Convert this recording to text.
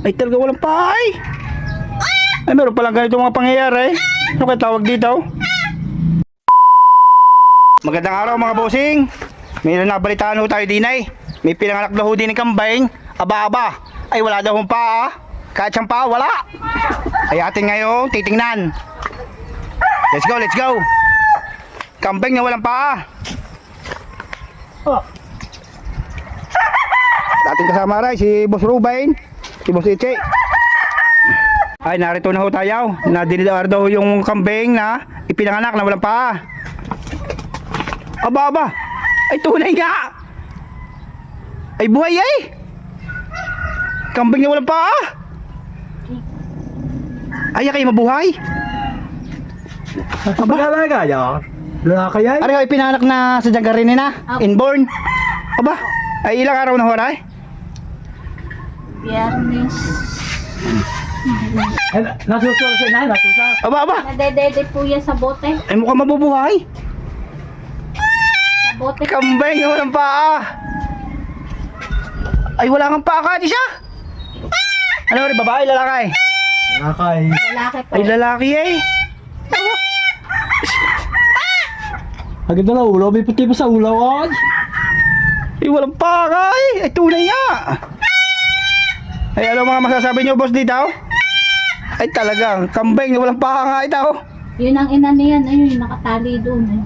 Ay talaga walang pahay. Ay meron palang ganito mga pangyayari. Ano kaya tawag dito? Magandang araw mga bossing. May nabalitaan ho tayo din ay. May pinanganak daw ho din ng kambing. Aba-aba. Ay wala daw hong paa. Kahit siyang paa wala. Ay atin ngayon titingnan. Let's go, let's go. Kambing na walang paa. Ating kasama rin si Boss Ruben, si Boss Ichi. Ay narito na ho tayo. Nadilidar daw yung kambing na ipinanganak na walang paa. Aba aba. Ay tunay nga. Ay buhay ay. Kambing na walang paa. Ay kayo mabuhay. Aba talaga yan. Lalaki yan. Ari ay pinanganak na sa Jagarin na. Inborn. Aba. Ay ilang araw na ho ay? Biyernes. Nasusur siya na, nasusur. Aba aba. Nadedede po yan sa bote. Ay mukhang mabubuhay. Sa bote. Kambing na walang paa. Ay wala kang paa ka, siya. Ano rin, babae, lalaki? Lalaki. Lalaki po. Ay lalaki eh. Agad na ulo, may puti pa sa ulo. Ay walang paa ka eh. Ay tunay nga. Ay ano mga masasabi niyo boss dito? Ay talagang kambing na walang paa nga ito. Yun ang ina niyan. Ayun, nakatali doon.